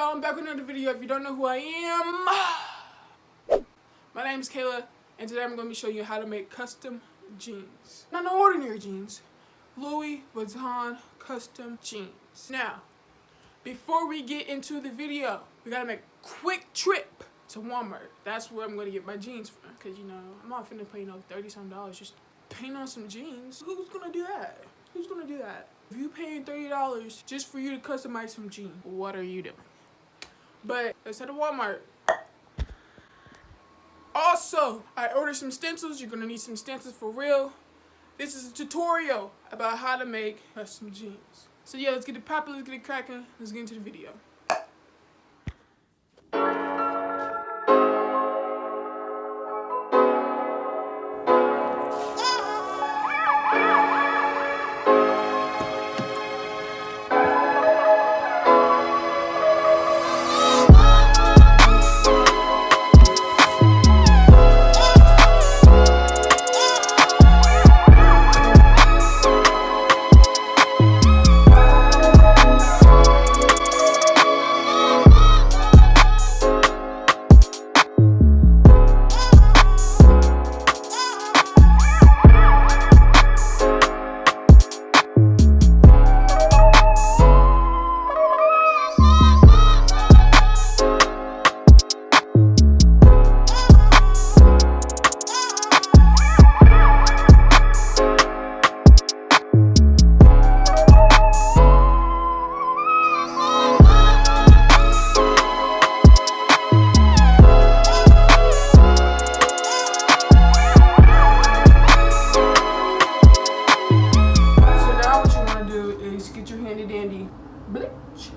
y'all? I'm back with another video. If you don't know who I am, my name is Kayla, and today I'm going to be showing you how to make custom jeans. Not no ordinary jeans, Louis Vuitton custom jeans. Now, before we get into the video, we gotta make a quick trip to Walmart. That's where I'm gonna get my jeans from. Cause you know, I'm not finna pay no $30-some just paint on some jeans. Who's gonna do that? Who's gonna do that? If you paying $30 just for you to customize some jeans, what are you doing? But let's head to Walmart. Also, I ordered some stencils. You're gonna need some stencils for real. This is a tutorial about how to make custom jeans. So yeah, let's get it poppin', let's get it crackin', let's get into the video. Bleach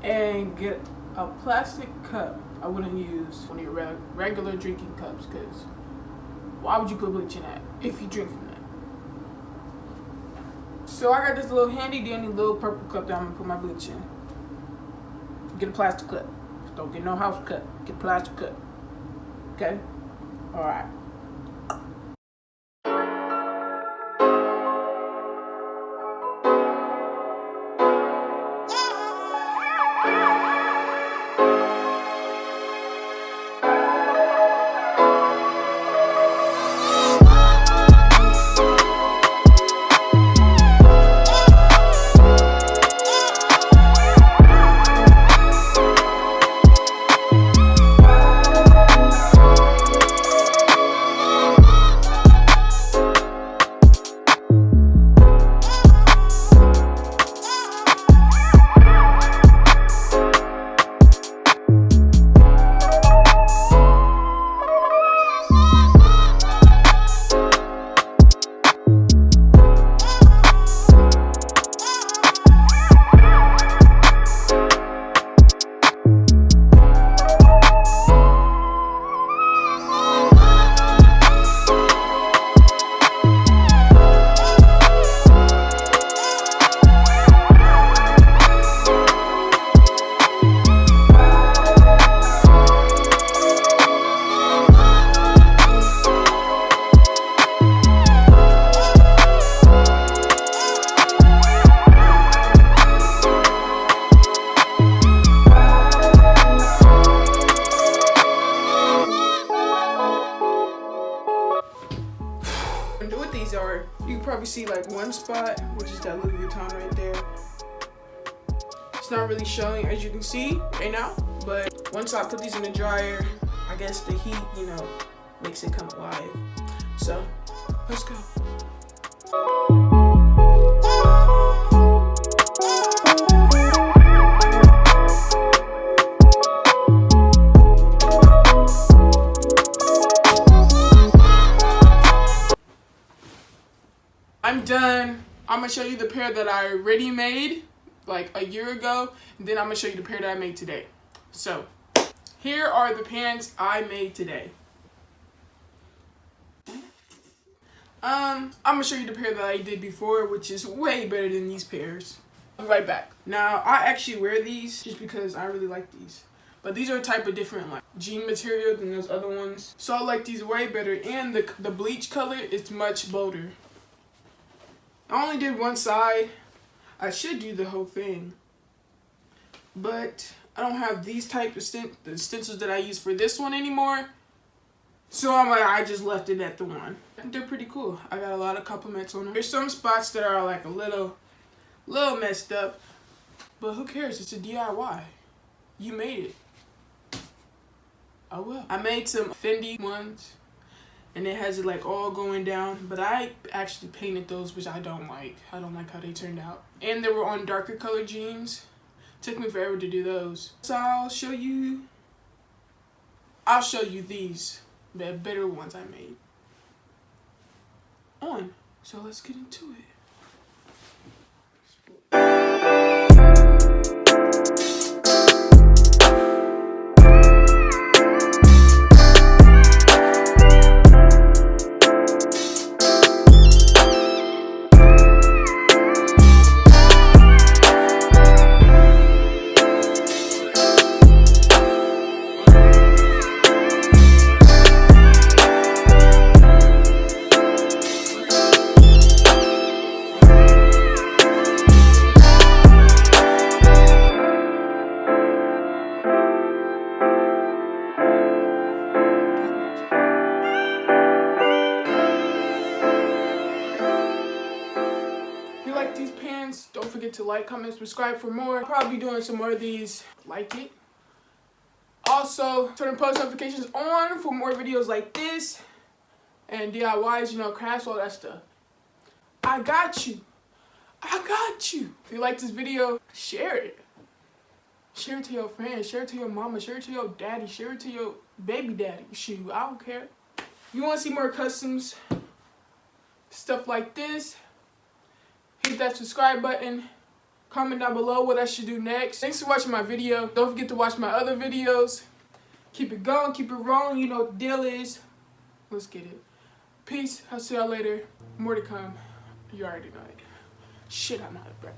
and get a plastic cup. I wouldn't use one of your regular drinking cups, because why would you put bleach in that if you drink from that? So I got this little handy dandy little purple cup that I'm gonna put my bleach in. Get a plastic cup. Don't get no house cup. Get a plastic cup. Okay? Alright. What these are, you can probably see like one spot, which is that Louis Vuitton right there. It's not really showing, as you can see right now, but once I put these in the dryer, I guess the heat, you know, makes it come alive. So let's go. I'm done. I'm gonna show you the pair that I already made like a year ago, and then I'm gonna show you the pair that I made today. So here are the pants I made today. I'm gonna show you the pair that I did before, which is way better than these pairs. I'll be right back. Now I actually wear these just because I really like these. But these are a type of different like jean material than those other ones. So I like these way better, and the bleach color is much bolder. I only did one side. I should do the whole thing. but I don't have these type of the stencils that I use for this one anymore. So I just left it at the one. They're pretty cool. I got a lot of compliments on them. There's some spots that are like a little messed up, but who cares? It's a DIY. You made it. I will. I made some Fendi ones, and it has it like all going down, but I actually painted those, which I don't like. I don't like how they turned out. And they were on darker colored jeans. Took me forever to do those. So I'll show you these, the better ones I made on. So let's get into it. Don't forget to like, comment, subscribe for more. I'll probably be doing some more of these. Like it. Also, turn post notifications on for more videos like this. And DIYs, you know, crafts, all that stuff. I got you. I got you. If you like this video, share it. Share it to your friends. Share it to your mama. Share it to your daddy. Share it to your baby daddy. Shoot, I don't care. If you want to see more customs, stuff like this, hit that subscribe button. Comment down below what I should do next. Thanks for watching my video. Don't forget to watch my other videos. Keep it going, keep it rolling. You know what the deal is. Let's get it. Peace. I'll see y'all later. More to come. You already know it. Shit, I'm out of breath.